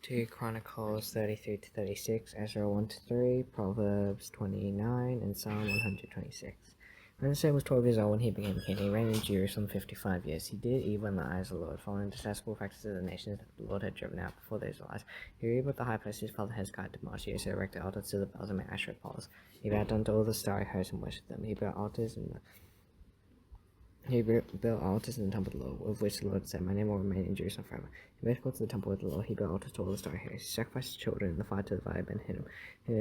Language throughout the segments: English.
to Chronicles 33 to 36, Ezra 1 to 3, Proverbs 29, and Psalm 126. When Ezra was 12 years old when he became king, he reigned in Jerusalem 55 years. He did evil in the eyes of the Lord, following the detestable practices of the nations that the Lord had driven out before their eyes. He rebuilt the high places his father Hezekiah demolished. He also erected altars to the Baals and made Asherah poles. He bowed down to all the starry hosts and worshipped them. He built altars in the temple of the Lord, of which the Lord said, "My name will remain in Jerusalem forever." He made close to the temple of the Lord. He built altars to all the star heroes. He sacrificed children in the fire to the fire and hid them. He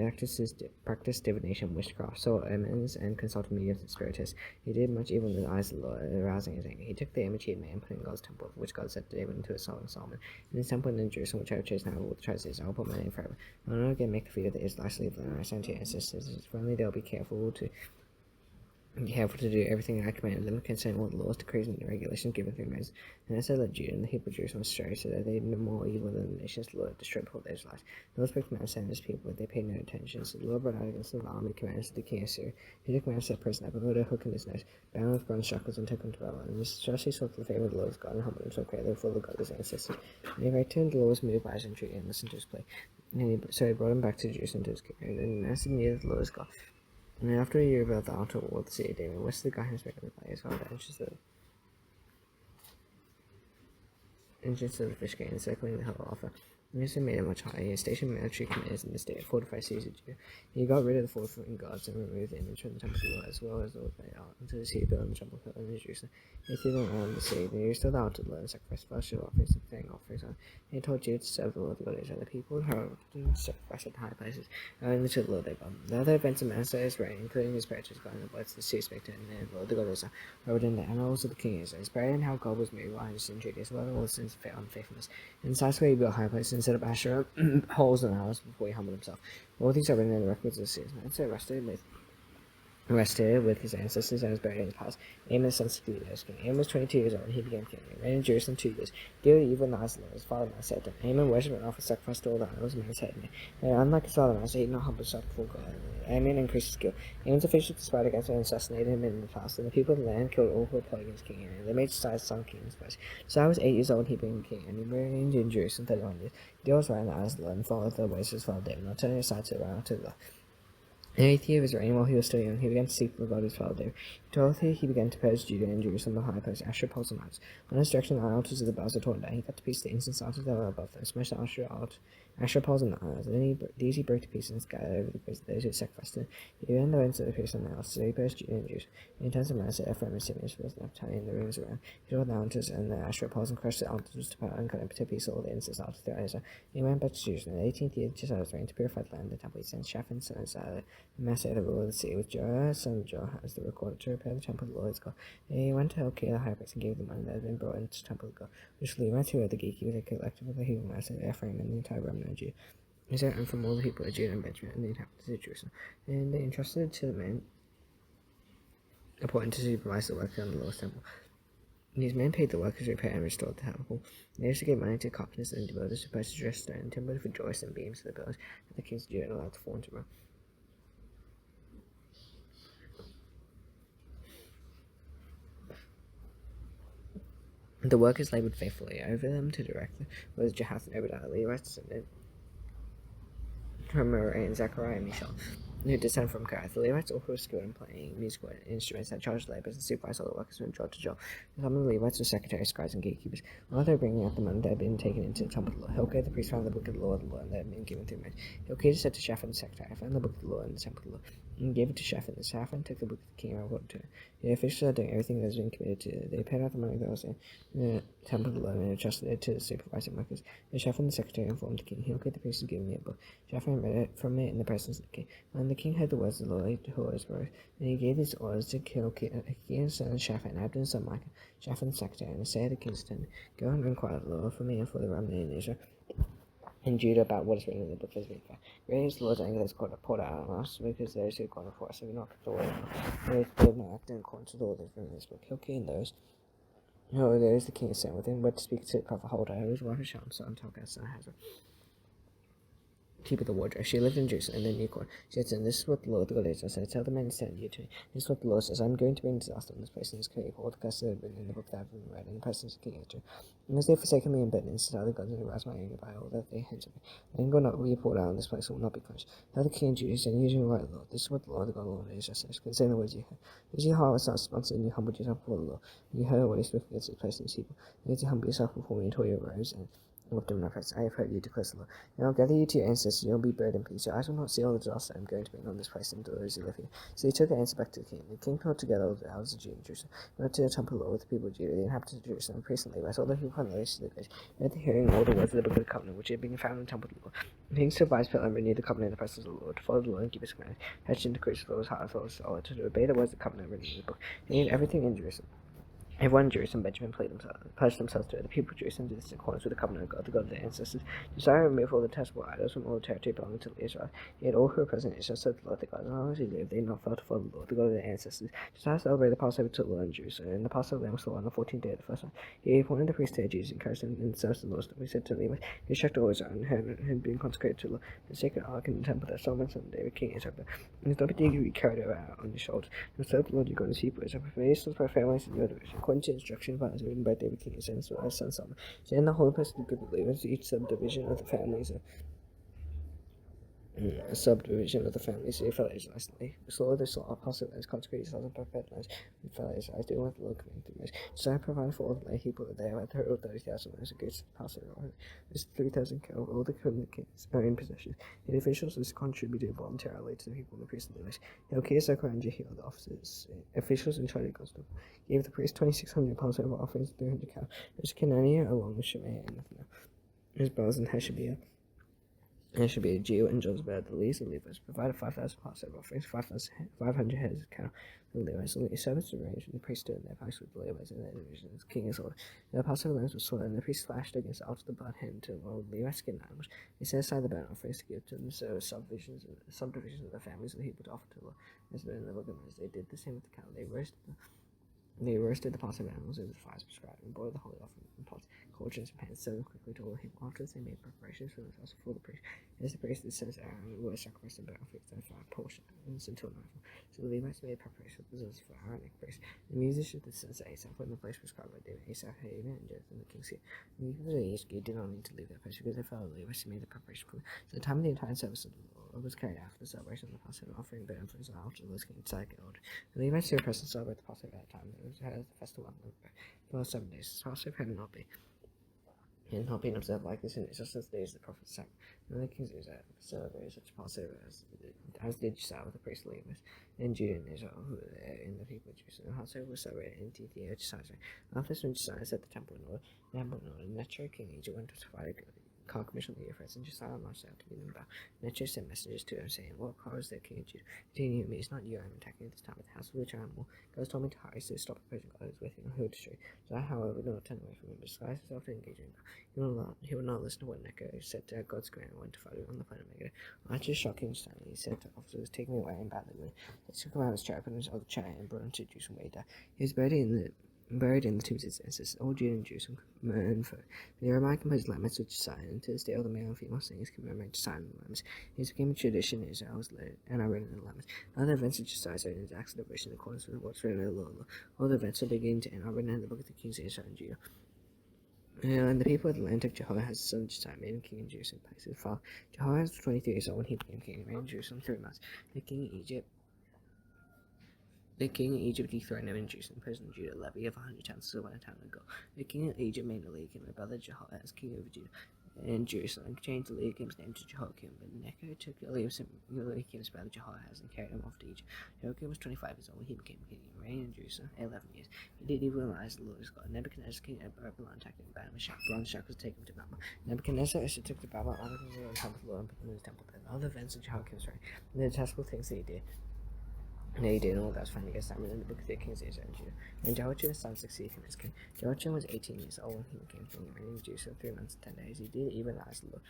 practiced divination and witchcraft, saw omens, and consulted mediums and spiritists. He did much evil in the eyes of the Lord, arousing his anger. He took the image he had made and put it in God's temple, which God said to David into his son Solomon. In his temple in Jerusalem, which I have chosen, I will trust this. I will put my name forever. I will not again make the feet of the Israelites leave them. I send to your ancestors. If only they will be careful to do everything I commanded them concerning all the laws, decrees, and regulations given through Moses. And I said, let Judah and the people of Jerusalem astray, so that they no more evil than the nations the Lord destroyed before their lives. The Lord spoke to Manasseh and his people, but they paid no attention. So the Lord brought out against them the army commanders of the king of Syria. He took Manasseh prisoner, but put a hook in his nose, bound with bronze shackles, and took him to Babylon. And Joshua sought the favor of the Lord's God, and humbled himself greatly before the God of his ancestors. And he returned, the Lord was moved by his entreaty, and listened to his plea. So he brought him back to Jerusalem to his king. And Manasseh knew that the Lord is God. And after a year about the outer wall of the city of David, west of the Gaius River, the found the entrance of the fish gate, encircling the hill of Alpha. He made it much higher. He stationed military commanders in the state, fortified cities of Judah. He got rid of the fortified gods and removed the image from the temple of the Lord, as well as the Lord laid out unto the sea built on the temple hill in Jerusalem. He threw them around the city. They restored the altar of the Lord and sacrificed fellowship offerings and thank offerings on. He told Judah to serve the Lord God of Israel. The people heard and sacrificed at high places, owing to the Lord their God. The other events of Manasseh's reign, including his prayers to God and the words of the sea spectator and the Lord the God of Israel, were written in the annals of the king of Israel. His prayer and how God was moved by his entreaty, as well as all the sins of unfaithfulness. In the size where he built high places and set up Asherah holes in the house before he humbled himself. All these are written in the records of the series. Manasseh rested with his ancestors and was buried in his palace. Amon, the son of King. Amon was 22 years old when he became king. He reigned in Jerusalem 2 years. Daily evil in the eyes of the Lord. His father Manasseh had done. Amon worshipped and offered sacrifice to all the idols of Manasseh. Unlike his father Manasseh, he did not humble himself before God. Amon increased his skill. Amon's officials conspired against him and assassinated him in the palace. And the people of the land killed all who were plotting against King Amon. They made Josiah's son king in his place. Josiah was 8 years old when he became king, and he reigned in Jerusalem 31 years. He did what was right in the eyes of the Lord and followed the ways of his father David, not turning aside to the right or to the left. In the 8th year of his reign, while he was still young, he began to seek the God of his father David. In 12th year, he began to purge Judah and Jerusalem the high place, Asherah poles and idols. On his direction, the altars of the Baals were torn down. He cut to pieces the incense altars that were above them, smashed the Asherah poles and the idols. Then these he broke to pieces and scattered over the graves of those who had sacrificed to him. He ran the bones of the priests on the altars, so he purged Judah and Jerusalem. In the times of Manasseh, Ephraim and Simeon, Philistine, Naphtali, and the rings around, he tore the altars and the Asherah poles and crushed the altars to powder and cut to pieces all the incense altars throughout Israel. He went back to Jerusalem. In the 18th year of Josiah's reign, to purify the land, the temple, he sent Shaphan, son of Zadok, Manasseh, the ruler of the city, with Joah, son of Joahaz, the recorder, to repair the temple of the Lord his God. And he went to Hilkiah the high priest and gave the money that had been brought into the temple of God, which Levites who were the gatekeepers had collected for the heathen Manasseh, Ephraim, and the entire remnant of Judah. He sent them from all the people of Judah and Benjamin and the inhabitants of Jerusalem. And they entrusted to the men appointed to supervise the work on the Lord's temple. These men paid the workers to repair and restore the temple. They also gave money to carpenters and builders to purchase dressed stone and timber for joists and beams for the pillars that the kings of Judah allowed to fall into row. The workers labored faithfully. Over them to direct them was Jahath and Obadiah, Levites descended from Merari and Zechariah and Mishael, who descended from Kohath. The Levites, all who were skilled in playing musical instruments, had charged the laborers and supervised all the workers from job to job. Some of the Levites were secretaries, scribes, and gatekeepers. While they were bringing out the money that had been taken into the temple of the Lord, Hilkiah the priest found the book of the Lord that had been given through Moses. Hilkiah said to Shaphan the secretary, I found the book of the Lord in the temple of the Lord, and gave it to Shaphan. And Shaphan took the book of the king and reported to him. The officials are doing everything that has been committed to them. They paid out the money that was in the temple of the Lord and entrusted it to the supervising workers. And Shaphan the secretary informed the king, Hilkiah the priest has given me a book. Shaphan read it from it in the presence of the king. When the king heard the words of the Lord, he tore his robes, and he gave these orders to Hilkiah's son Shaphan, Abdon's son Micah, Shaphan the secretary, and say to the king's attendant, Go and inquire of the Lord for me and for the remnant in Israel and Judah about what is written in the book of Ezra. Great is the Lord's anger that is poured out on us, because those who have gone before us have not kept the word of God. They have not acted in accordance with all that is written in this book. Hilkiah and those who there is the king is sent with him, but to speak to the prophet Huldah, who is one of Shallum, son of Telkas, son of Hazar. keep the wardrobe. She lived in Jerusalem in the new court. She said, "This is what the Lord God Ezra said. Tell the men to send you to me. This is what the Lord says. I'm going to bring disaster on this place and this cave. All the curses that have been in the book that have been read in the presence of King Ezra. And as they have forsaken me and been instead of the gods and aroused my anger by all that they hate of me, my anger will not be poured out on this place and will not be quenched. Tell the king and Judah, and you right, Lord. This is what the Lord God Ezra says. Consider the words you heard. As your heart was not responsive, and you humbled yourself before the Lord, and you heard what he spoke against this place and this people. You need to humble yourself before me until you arose and looked in my face. I have heard you, declares the Lord. And I'll gather you to your ancestors, and you'll be buried in peace. Your eyes will not see all the disaster I'm going to bring on this place and to those who live here. So he took the answer back to the king. The king called together all the elders of Judah and Jerusalem, went to the temple of the Lord with the people of Judah, the inhabitants of Jerusalem, the priests and Levites, all the people from the least to the great, and at the hearing all the words of the book of the covenant, which had been found in the temple of the Lord. The king stood by his pillar and renewed the covenant in the presence of the Lord, to follow the Lord and keep his commandments, hatched into creatures of those heart and those solid, to obey the words of the covenant written in the book. He did everything in Jerusalem. Everyone in Jerusalem and Benjamin pledged themselves to it. The people of Jerusalem did this in accordance with the covenant of God, the God of their ancestors. Josiah removed all the detestable idols from all the territory belonging to Israel. He had all who were present in Israel said to the Lord their God, as long as he lived, they did not fail to follow the Lord, the God of their ancestors. Josiah celebrated the Passover to the Lord in Jerusalem, and the Passover lamb was slaughtered on the 14th day of the first month. He appointed the priest to Jesus and encouraged him in the service of the Lord. He said to Levi, he checked all Israel and had been consecrated to the Lord. The sacred ark in the temple that Solomon son of David, King Ezra, and his daughter David carried her out on his shoulders. And served the Lord your God as he was. And prepare yourselves by families in your division, according to instruction by written by David King and his son Solomon. So in the holy place of the good believers, each subdivision of the families a subdivision of the family, so your fellow Israelites. So the sort of apostle is consecrated yourselves and prepared lands with fellow Israelites, doing what the Lord commanded through Moses. So I provided for all the lay people that there, with 30,000 men against the Passover. There's 3,000 cattle, all the kings are in possession. The officials is contributed voluntarily to the people and the priests and the Levites. Hilkiah, Zechariah, and Jehiel, the officers, officials in charge of God's temple, gave the priest 2,600 pounds of offerings, 300 cattle. There's Kenaniah along with Shemaiah and Nathaniel, his brothers and Hashabiah. And should be a Jew and Joseph the least of Levites provided 5,000 Passover offerings, 500 heads of cattle. The Levites and the servants arranged in the priesthood and their place with the Levites and their divisions. King is ordered. The Passover lambs were slaughtered, and the priest slashed against the altar of the blood hand to all the Levites skinned animals. He set aside the burnt offerings to give to them, so subdivisions of the families of the people to offer to the Lord. As in the book of Moses, they did the same with the cattle. They roasted the Passover animals over the fires prescribed, and boiled the holy offering in pots, cauldrons, and pans, served them quickly to all the people. Afterwards, they made preparations for themselves before the priest. As the priest says, Aaron were sacrificed and burnt offerings and fire portions until nightfall. So the Levites made preparations for themselves for Aaronic priest. The musicians of the sons of Asaph were in the place prescribed by David, Asaph, Heman, and Jonathan, the king's seat. The people of the East did not need to leave that place because their fellow Levites made the preparation for them. So the time of the entire service of the Lord was carried out for the celebration of the Passover, offering burnt offerings on the altar of the king inside the order. The Levites who were present celebrate the Passover at that time. They had the festival for 7 days. The Passover had not been observed like this in just as the days of the prophet sang. And the kings celebrated such Passover as did Josiah with the priest Levites and Judah and Israel, who were there in the people of Jerusalem. The Passover was celebrated in the year of Josiah's reign. After this, when Josiah set the temple in order, Necho, king of Egypt, went to fight Can't commission the Euphrates, and Josiah marched out to meet them about. Necho sent messengers to him, saying, What power is there, king of Judah? Continuing me, it's not you I am attacking at this time, but the house of which I am more. God has told me to hurry, so stop opposing God who is with him, and who will destroy. Josiah, however, did not turn away from him, but disguised himself to engage in God. He would not listen to what Necho said to God's command and went to fight on the plain of Megiddo. After his shocking stand, he said to officers, Take me away and badly wounded. They took him out of his chariot, put him in his other chariot, and brought him to Jerusalem where he died. He was buried in the tombs of his ancestors. All Judah and Jerusalem mourned for him. The Jeremiah composed laments with Josiah, and to this day all the male and female singers commemorate Josiah in the laments. It became a tradition in Israel, and I read in the laments. Other events of Josiah's reign and acts of devotion in accordance with what's written in the law. All the events are beginning to end are written in the book of the kings of Israel and Judah. And the people of the land took Jehoahaz, son of Josiah, made him king in Jerusalem. His father Jehoahaz was 23 years old when he became king and reigned in Jerusalem 3 months. The king of Egypt dethroned him in Jerusalem, imposing Judah a levy of 100 talents of silver and a talent of gold. The king of Egypt made Eliakim, my brother Jehoahaz, king over Judah and Jerusalem, and changed Eliakim's name to Jehoiakim. But Necho took Eliakim's brother Jehoahaz and carried him off to Egypt. Jehoiakim was 25 years old when he became king and reigned in Jerusalem 11 years. He did evil in the eyes of the Lord his God. Nebuchadnezzar, king of Babylon, attacked him and bound him with bronze shackles to take him to Babylon. Nebuchadnezzar also took the Babylon out of the temple of the Lord and put them in his temple there. The other events of Jehoiakim's reign, and the detestable things that he did. And he did all that was found against Simon in the book of the kings of Ezra and Judah. And Jehoiachin's son succeeded him as king. Jehoiachin was 18 years old when he became king and reigned in Jerusalem 3 months and 10 days. He did even as the Lord.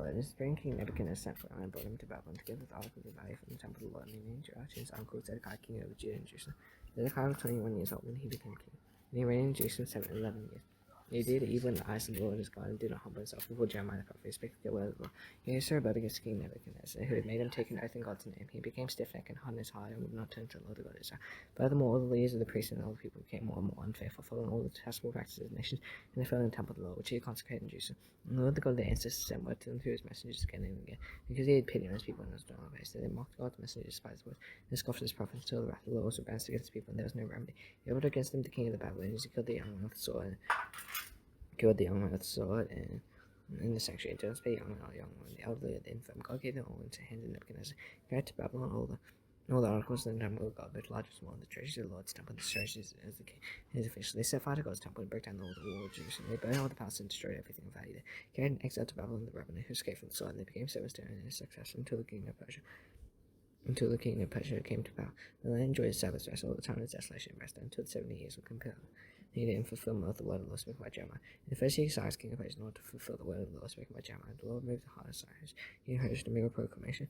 And his spring king Nebuchadnezzar sent for him and brought him to Babylon together with articles of value from the temple of the Lord. And he named Jehoiachin's uncle Zedekiah king over Judah and Jerusalem. Zedekiah was 21 years old when he became king. And he reigned in Jerusalem 11 years. He did evil in the eyes of the Lord his God, and did not humble himself before Jeremiah the prophet. He spake the word of the Lord. He also rebelled against King Nebuchadnezzar, who had made him take an oath in God's name. He became stiff-necked and hardened his heart, and would not turn to the Lord God of Israel. Furthermore, all the leaders of the priests and all the people became more and more unfaithful, following all the detestable practices of the nations, and they fell in the temple of the Lord, which he had consecrated in Jerusalem. And the Lord the God of their ancestors sent word to them through his messengers again and again, because he had pity on his people and was done on base. They mocked God's messengers, despised the word, and scoffed at his prophets until the wrath of the Lord was advanced against the people, and there was no remedy. He rebelled against them, the king of the Babylonians. He killed the young man with the sword, and in the sanctuary, don't spare young and young one, the elderly and the infirm. God gave them all into the hands of Nebuchadnezzar. He carried to Babylon all the articles in the temple of God, both large and small, the treasures of the Lord's temple, the treasures of the king, his officials. They set fire to God's temple and broke down all the wall of Jerusalem. They burned all the palaces and destroyed everything of value there. Carried in exile to Babylon the Rabbiner, who escaped from the sword, and they became servants to his successor until the king of Persia came to power. The land enjoyed Sabbath rest all the time of its desolation and rest until the 70 years were completed. Needed in fulfillment of the word of the Lord spoken by Jeremiah. In the first year Cyrus, king of Persia, in order to fulfill the word of the Lord spoken by Jeremiah, the Lord moved the heart of Cyrus. He encouraged to make a proclamation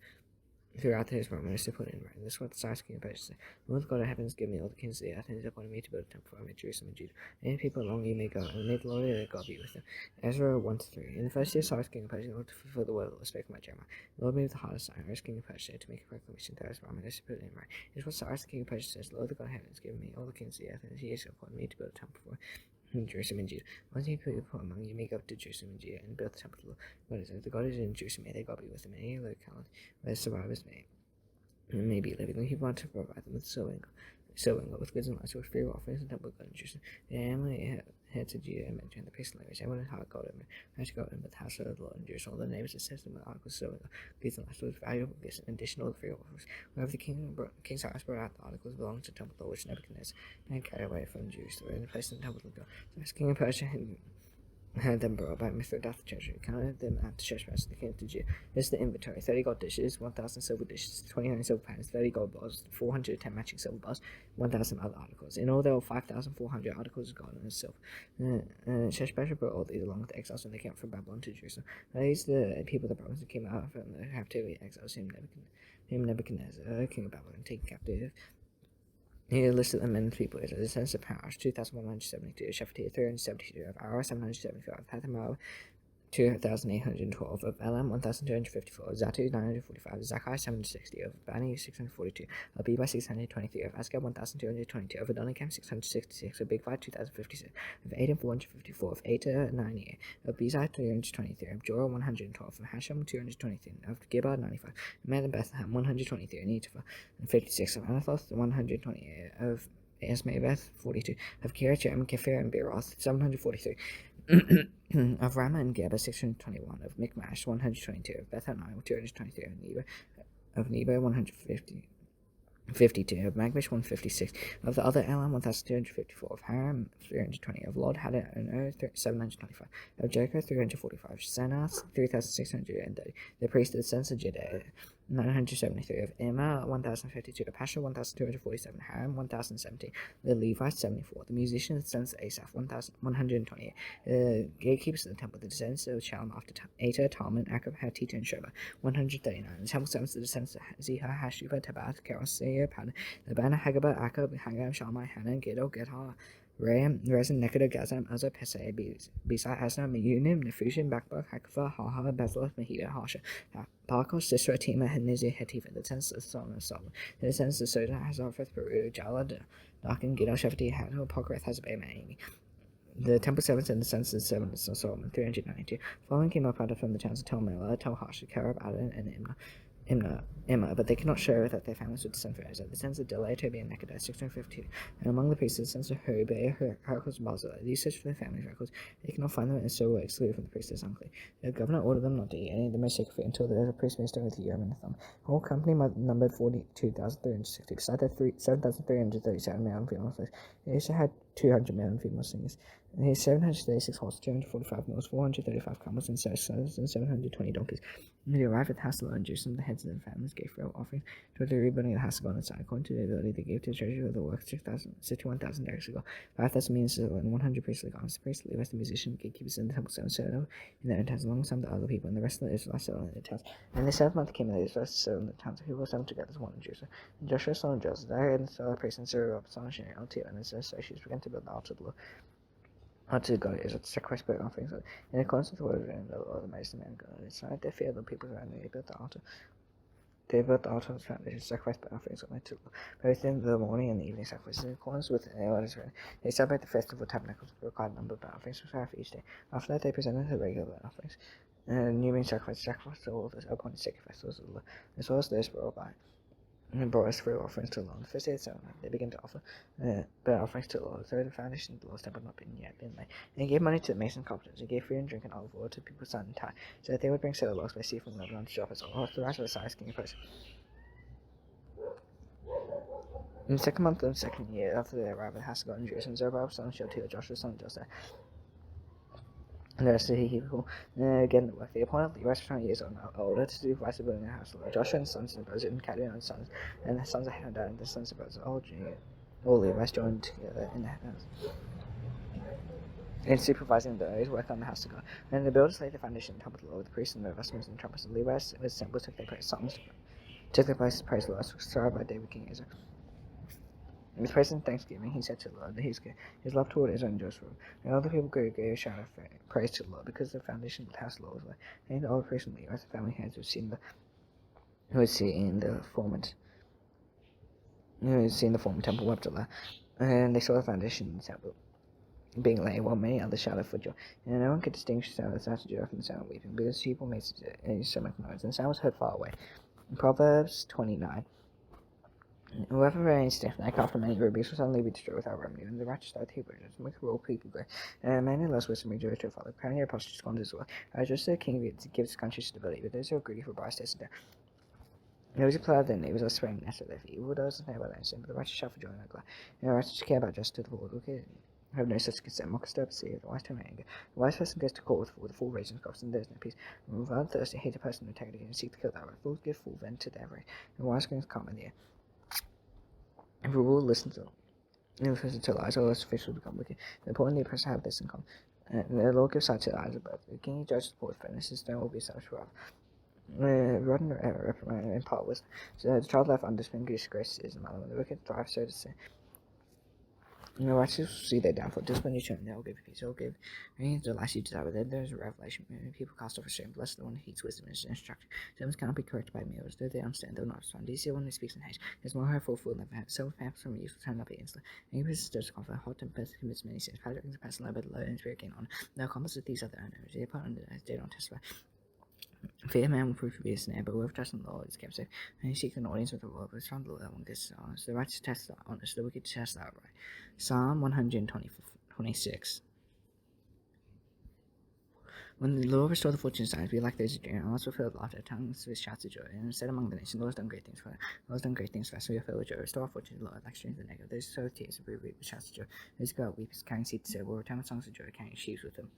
throughout his remnants to put in writing. This is what Cyrus, king of Persia, said: The Lord God of heavens give me all the kings of the earth, and has appointed me to build a temple for him at Jerusalem and Judah. Any people along you may go, and may the Lord their God be with them. Ezra 1-3. In the first year Cyrus, king of Persia, in order to fulfill the word of the Lord spoken by Jeremiah, the Lord moved the heart of Cyrus, king of Persia, to make a proclamation throughout his remnants to put it in writing. This is what Cyrus, king of Persia, says: The Lord God of heavens give me all the kings of the earth, and he has appointed me to build a temple for him in Jerusalem and Judah. Once you people among you may go up to Jerusalem and Judah and build the temple to the Lord. The God is in Jerusalem, may their God be with them. Any locality where survivors may be living. He wanted to provide them with silver and gold, with goods and livestock, free offerings, and temple God in Jerusalem. The Amalek heads of Judah and mentioned the priestly language. Everyone had God and had to go in with the house of the Lord in Jerusalem. All the neighbors assisted with articles, silver and gold, goods and livestock, valuable gifts, and additional free offerings. Wherever the King Cyrus brought out the articles belonging to the temple of the Lord, which Nebuchadnezzar had carried away from Jerusalem and placed in the temple of God. Cyrus, king of Persia, had them brought by Mithridates the treasury, counted them at the church master, the king of Judah. This is the inventory: 30 gold dishes, 1,000 silver dishes, 29 silver pans, 30 gold bowls, 410 matching silver bowls, 1,000 other articles. In all, there were 5,400 articles of gold and silver. Sheshbazzar brought all these along with the exiles when they came from Babylon to Jerusalem. These the people of the province that came out from the captivity exiles, whom Nebuchadnezzar, king of Babylon, taken captive. He listed the men and people as the descendants of Parash, 2,172, Shephatiah, 372, of Arah, 775, Pathimah, 2,812, of Elam, 1,254, of Zatu, 945, of Zakai, 760, of Bani, 642, of Beba, 623, of Asgab, 1,222, of Adonikam, 666, of Bigvi, 2,056, of Adam, 454, of Eta, 98, of Bezai, 323, of Jorah, 112, of Hashem, 223, of Gibah, 95, of Mad Bethlehem, 123, and Etapha, 56, of Anathoth, 128, of Esmabeth, 42, of Kiriath, Kefir, and Beeroth, 743, of Ramah and Geba, 621, of Michmash, 122, of Beth-Hanai, 223, of Nebo, 152, of Magbish, 156, of the other Elam, 1,254, of Haram, 320, of Lod Hadad and Ur, 725, of Jericho, 345, Senath, 3,630, the priest of the sons of Judah, 973, of Emma, 1,052, of Pasha, 1,247, Haram, 1,070, the Levites, 74, the musicians of the sons of Asaph, 1,128, the gatekeepers of the temple, the descendants of Shalom after Eta, Talmud, Akab, Hatita, and Shoba, 139, the temple servants, the descendants of Ziha, Hashuba, Tabath, Kerosea, Pan, Labana, Hagaba, Akab, Hagam, Shalmai, Hanan, Giddo, Gethar, Ram, Rezin, Nekada, Gazam, Uzzah, Pesai, Bisa, Asna, Meunim, Nefushim, Bakbak, Hakfa, Haha, Bethlehem, Mahida, Harsha, Parkos, Sisra, Tima, Henizi, Hetifa, the tents of Solomon, the descendants of Soda, Hazarfeth, Peru, Jalad, Dakin, Gidal, Shefati, Hado, Pokreth, Hazabay, Maimi. The temple servants and the sons of the servants of Solomon, 392. Following came up out from the towns of Telmela, Telhash, Karab, Adan, and Emma, but they cannot show that their families would descend from Ezra. The sons of Delay, Tobi, and Nekodah, 652. And among the priests, the sons of Hobeh, Heracles, and Barzillai. These searched for their family records. They cannot find them, and so were excluded from the priest as unclean. The governor ordered them not to eat any of the most sacred food until the priest ministered with the Urim and the Thumb. The whole company numbered 42,360, besides their 7,337 male and female slaves. They also had 200 male and female singers. They had 736 horses, 245 mules, 435 camels, and 720 donkeys. When they arrived at the house of the Lord in Jerusalem, the heads of their families gave freewill offerings toward the rebuilding of the house of God on side. According to their ability, they gave to the treasury of the work 61,000 derricks of gold, 5,000 means of silver, and 100 priestly garments. The priests, Levites, the musicians, the gatekeepers, and the temple servants served in their own towns, along with some of the other people, and the rest of the Israelites settled in their towns. And the 7th month came, and the Israelites settled in the towns. The people assembled together as one in Jerusalem. And Joshua, son of Joseph, and the priests, and Zerubbabel, son of Shealtiel, and his associates began to build the altar of the Lord. unto God is a sacrifice burnt offerings. In accordance with the word of the Lord, the mighty man God. It's not the fear of the people around them. They built the altar. They built the altar of the foundation, sacrificed burnt offerings on it to both in the morning and the evening sacrifices. In accordance with what is written, they celebrate the festival of tabernacles with the required number of burnt offerings for each day. After that, they presented the regular burnt offerings. New moon sacrifice to all of the appointed sacrifices of the Lord, as well as those brought by. And brought us through offerings to the Lord. The first day of the ceremony, they began to offer burnt offerings to the Lord. So the foundation of the Lord's temple had not been laid. And he gave money to the mason carpenters. He gave food and drink and olive oil to people son and Ty, so that they would bring cedar logs by sea from Lebanon to Joppa, the rest of the Cyrus king of Persia. In the second month of the second year after the arrival of Hasael in Jerusalem, Zerubbabel son of Shealtiel, Joshua son of Josiah, and the rest of the people again the work. They appointed Levites 20 years older to supervise the building of the house of the Lord. Joshua and sons and brothers, and Caleb and sons, and the sons of Henadad and the sons of brothers, all Levites joined together in the house. In supervising the areas work on the house of God. When the builders laid the foundation of the temple of the Lord, the priests and the vestments and the trumpets of the Levites with the cymbals took their place to praise the Lord, started by David King Ezra. With praise and thanksgiving, he said to the Lord that his love toward Israel endures forever. And all the people gave a shout of praise to the Lord, because the foundation of the house of the Lord was laid. And all the priests and Levites, the family heads who had seen the former temple wept aloud, and they saw the foundation of the temple being laid, while many others shouted for joy. And no one could distinguish the sound of the sound of joy from the sound of weeping, because people made so much noise, and the sound was heard far away. In Proverbs 29. Whoever reigns stiff-necked after many rubies will suddenly be destroyed without remedy, and the righteous die to Hebrews, make the world people great. Man who loves wisdom rejoices to a father, crowning your posture scorns his will. Just the king gives the country stability, but those who are greedy for bribes taste death. Those who plow their neighbors are spraying nets at their feet. Evil does not know about their sin, but the righteous shall for joy in their glad. And the righteous care about justice to the poor. Wicked have no such consent. Mockers stir up the sea, the wise turn anger. The wise person goes to court with the fool rages scoffs, and there is no peace. And without thirst, hate a person with integrity, and seek to kill that right. Fools give full vent to their rage, and wise screams calm in the air. If we will listen to lies, all else fish will become wicked. The poor and the oppressed have this in common. The Lord gives sight to the eyes of both. The king judges the poor with fairness, his stone will be established forever. Rod and reprimand impart wisdom. So the child left undisciplined disgrace is the mother. When the wicked thrive, so to say. And the righteous will see their downfall. Discipline your children, they will give you peace. They will give any delight you desire. Then there is a revelation. People cast off shame. Blessed the one who heeds wisdom and instruction. Servants cannot be corrected by meals. Though they understand, they will not respond. Do you see one who speaks in haste? There's more hurtful fool than ever. So perhaps from youth will turn up the insolent. And he persisters to conflict. Hot temper commits many sins. Patrick is a person low, but low in spirit gain honor. Thou comest with these other enemies. They apart under they don't testify. Fear man will prove to be a snare, but whoever trusts in the Lord is kept safe. And you seek an audience with the Lord, but it's from the Lord that one gets honest. The righteous test the honest, the wicked test the upright. Psalm 126. When the Lord restored the fortunes of times, be like those who dream, and also filled with laughter, tongues with shouts of joy. And said among the nations, the Lord has done great things for us. The Lord has done great things for us, so we are filled with joy. Restore our fortunes, Lord, like streams of the negative. Those who sow tears will reap with shouts of joy. Those who go out weep, carrying seed to sow, will return with songs of joy, carrying sheaves with them.